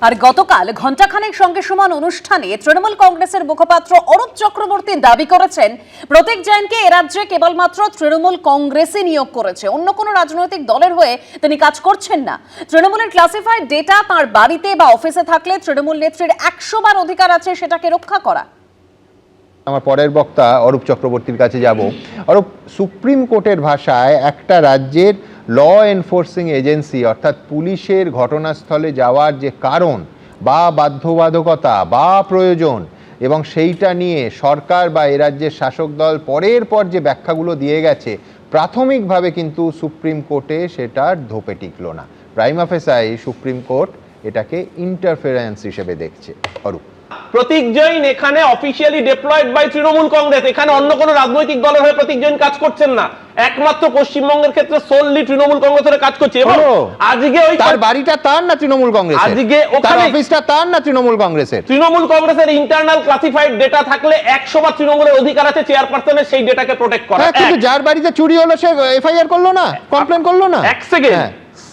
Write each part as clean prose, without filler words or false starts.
আর গতকাল ঘণ্টাখানেক সঙ্গে সমান অনুষ্ঠানে তৃণমূল কংগ্রেসের মুখপাত্র অরূপ চক্রবর্তী দাবি করেছেন প্রতীক জৈনকে এ রাজ্যে কেবলমাত্র তৃণমূল কংগ্রেসই নিয়োগ করেছে, অন্য কোনো রাজনৈতিক দলের হয়ে তিনি কাজ করছেন না। তৃণমূলের ক্লাসিফাইড ডেটা তাঁর বাড়িতে বা অফিসে থাকলে তৃণমূল নেত্রীর 100 বার অধিকার আছে সেটাকে রক্ষা করা। আমার পরের বক্তা অরূপ চক্রবর্তীর কাছে যাব। অরূপ, সুপ্রিম কোর্টের ভাষায় একটা রাজ্যের ল এনফোর্সিং এজেন্সি অর্থাৎ পুলিশের ঘটনাস্থলে যাওয়ার যে কারণ বা বাধ্যবাধকতা বা প্রয়োজন এবং সেইটা নিয়ে সরকার বা এ রাজ্যের শাসক দল পরের পর যে ব্যাখ্যাগুলো দিয়ে গেছে, প্রাথমিকভাবে কিন্তু সুপ্রিম কোর্টে সেটার ধোপে টিকল না। প্রাইমা ফেসাই সুপ্রিম কোর্ট এটাকে ইন্টারফেরেন্স হিসেবে দেখছে। অরূপ, প্রতীক জৈন এখানে officially deployed by Trinamool Congress, এখানে অন্য কোনো রাজনৈতিক দলের হয়ে প্রতীক জৈন কাজ করছেন না, একমাত্র পশ্চিমবঙ্গের ক্ষেত্রে সোললি তৃণমূল কংগ্রেসের কাজ করছে। এবং আজকে ওই তার বাড়িটা তার না তৃণমূল কংগ্রেসের, আজকে তার অফিসটা তার না তৃণমূল কংগ্রেসের। তৃণমূল কংগ্রেসের ইন্টারনাল ক্লাসিফাইড ডেটা থাকলে 100 বার তৃণমূলের অধিকার আছে চেয়ারপারসনের সেই ডেটাকে প্রোটেক্ট করা। কিন্তু যার বাড়িতে চুরি হলো সে এফআইআর করলো না, কমপ্লেন করলো না। এক second,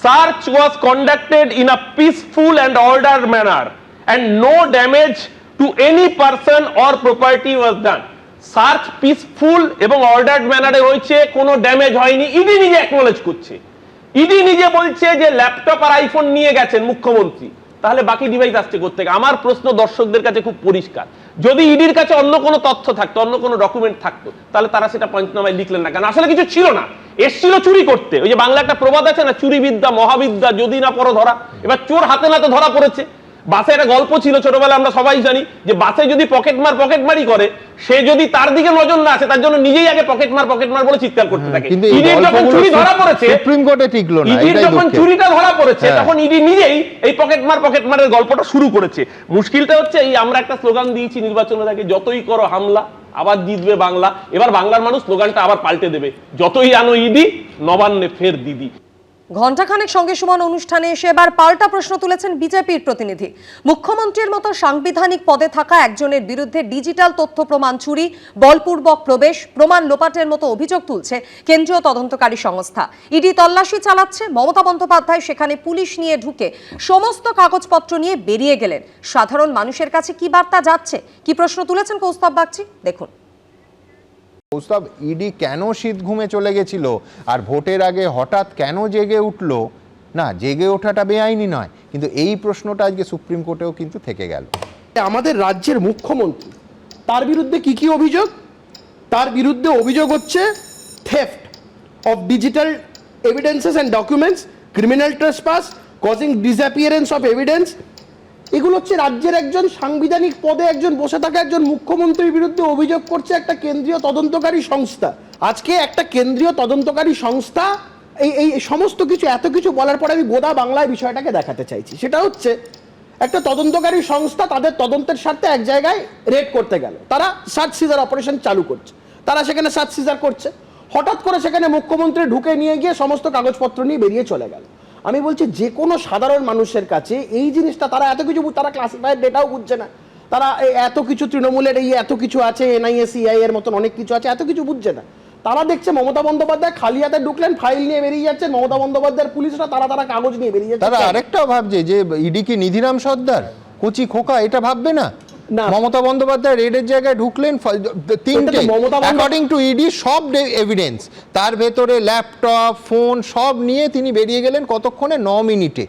search was conducted in a peaceful and order manner and no damage to any person or property was done. Search peaceful এবং অর্ডার্ড ম্যানারে হয়েছে, কোনো ড্যামেজ হয়নি। ইডি নিজে অ্যাকনোলেজ করছে, ইডি নিজে বলছে যে ল্যাপটপ আর আইফোন নিয়ে গেছেন মুখ্যমন্ত্রী, তাহলে বাকি ডিভাইস আসছে করতে। আমার প্রশ্ন দর্শকদের কাছে খুব পরিষ্কার, যদি ইডির কাছে অন্য কোনো তথ্য থাকতো, অন্য কোনো ডকুমেন্ট থাকতো, তাহলে তারা সেটা পঞ্চনামায় লিখলেন না কেন? আসলে কিছু ছিল না, এসছিল চুরি করতে। ওই যে বাংলা একটা প্রবাদ আছে না, চুরি বিদ্যা মহাবিদ্যা, যদি না পড়ো ধরা। এবার চোর হাতে নাতে ধরা পড়েছে। বাসে একটা গল্প ছিল ছোটবেলা, আমরা সবাই জানি যে বাসে যদি পকেটমারি করে, সে যদি তার দিকে নজর না আসে, তার জন্য নিজেই আগে পকেটমার বলে চিৎকার করতে থাকে। ইডির যখন চুরি ধরা পড়েছে, সুপ্রিম কোর্টে টিকলো না, ইডির যখন চুরিটা ধরা পড়েছে, তখন ইডি নিজেই এই পকেটমারের গল্পটা শুরু করেছে। মুশকিলটা হচ্ছে এই আমরা একটা স্লোগান দিয়েছি নির্বাচনের আগে, যতই করো হামলা আবার জিতবে বাংলা। এবার বাংলার মানুষ স্লোগানটা আবার পাল্টে দেবে, যতই আনো ইডি নবান্নে ফের দিদি। ঘণ্টাখানেক সঙ্গে সমান অনুষ্ঠানে এসে এবার পাল্টা প্রশ্ন তুলেছেন বিজেপির প্রতিনিধি। মুখ্যমন্ত্রীর মতো সাংবিধানিক পদে থাকা একজনের বিরুদ্ধে ডিজিটাল তথ্য প্রমাণ চুরি, বলপূর্বক প্রবেশ, প্রমাণ লোপাটের মতো অভিযোগ তুলছে কেন্দ্রীয় তদন্তকারী সংস্থা। ইডি তল্লাশি চালাচ্ছে, মমতা বন্দ্যোপাধ্যায় সেখানে পুলিশ নিয়ে ঢুকে সমস্ত কাগজপত্র নিয়ে বেরিয়ে গেলেন। সাধারণ মানুষের কাছে কি বার্তা যাচ্ছে, কি প্রশ্ন তুলেছেন কৌস্তব বাগচি, দেখুন। কৌস্তব, ইডি কেন শীত ঘুমে চলে গেছিল আর ভোটের আগে হঠাৎ কেন জেগে উঠলো? না, জেগে ওঠাটা বেআইনি নয়, কিন্তু এই প্রশ্নটা আজকে সুপ্রিম কোর্টেও কিন্তু থেকে গেল। আমাদের রাজ্যের মুখ্যমন্ত্রী, তার বিরুদ্ধে কি অভিযোগ? তার বিরুদ্ধে অভিযোগ হচ্ছে theft of digital evidences and documents, criminal trespass, causing disappearance of evidence. এগুলো হচ্ছে রাজ্যের একজন সাংবিধানিক পদে একজন বসে থাকা একজন মুখ্যমন্ত্রীর বিরুদ্ধে অভিযোগ করছে একটা কেন্দ্রীয় তদন্তকারী সংস্থা। আজকে একটা কেন্দ্রীয় তদন্তকারী সংস্থা এই সমস্ত কিছু এত কিছু বলার পরে আমি গোদা বাংলায় বিষয়টাকে দেখাতে চাইছি। সেটা হচ্ছে একটা তদন্তকারী সংস্থা তাদের তদন্তের স্বার্থে এক জায়গায় রেড করতে গেল, তারা সার্চ সিজার অপারেশন চালু করছে, তারা সেখানে সার্চ সিজার করছে, হঠাৎ করে সেখানে মুখ্যমন্ত্রী ঢুকে নিয়ে গিয়ে সমস্ত কাগজপত্র নিয়ে বেরিয়ে চলে গেল। আমি বলছি যে কোনো সাধারণ মানুষের কাছে এই জিনিসটা, তারা এত কিছু, তারা ক্লাসিফাইড ডেটাও বুঝছে না, তারা এত কিছু তৃণমূলের এই এত কিছু আছে, এনআইএ সিআই এর মতন অনেক কিছু আছে, এত কিছু বুঝছে না। তারা দেখছে মমতা বন্দ্যোপাধ্যায় খালি হাতে ঢুকলেন, ফাইল নিয়ে বেরিয়ে যাচ্ছেন, মমতা বন্দ্যোপাধ্যায়ের পুলিশরা তারা কাগজ নিয়ে বেরিয়ে যাচ্ছে। তারা আরেকটাও ভাবছে যে ইডি কি নিধিরাম সর্দার, কচি খোকা, এটা ভাববে না? মমতা বন্দ্যোপাধ্যায় রেডের জায়গায় ঢুকলেন, তিনটে অ্যাকর্ডিং টু ইডি সব এভিডেন্স, তার ভেতরে ল্যাপটপ, ফোন সব নিয়ে তিনি বেরিয়ে গেলেন কতক্ষণে? 9 মিনিটে।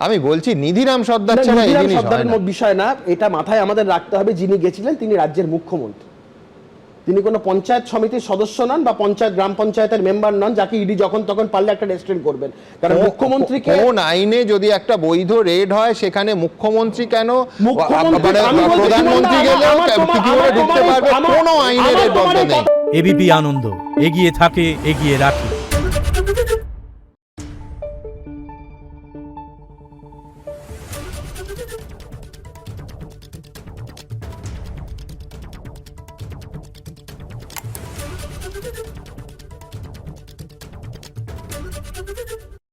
আমি বলছি নিধিরাম সর্দার ছাড়া এই জিনিস হয় না। বিষয় না, এটা মাথায় আমাদের রাখতে হবে। যিনি গেছিলেন তিনি রাজ্যের মুখ্যমন্ত্রী, তিনি কোনো পঞ্চায়েত সমিতির সদস্য নন বা গ্রাম পঞ্চায়েতের মেম্বার নন, যাকে ইডি যখন তখন পারলে একটা রেস্ট্রিক্ট করবেন। কারণ মুখ্যমন্ত্রীকে কোন আইনে যদি একটা বৈধ রেড হয় সেখানে মুখ্যমন্ত্রী কেন, প্রধানমন্ত্রী গেলেও কিভাবে ঢুকতে পারবে? কোনো আইনের রেড বন্ধ নেই। এবিপি আনন্দ এগিয়ে থাকে, এগিয়ে রাখে।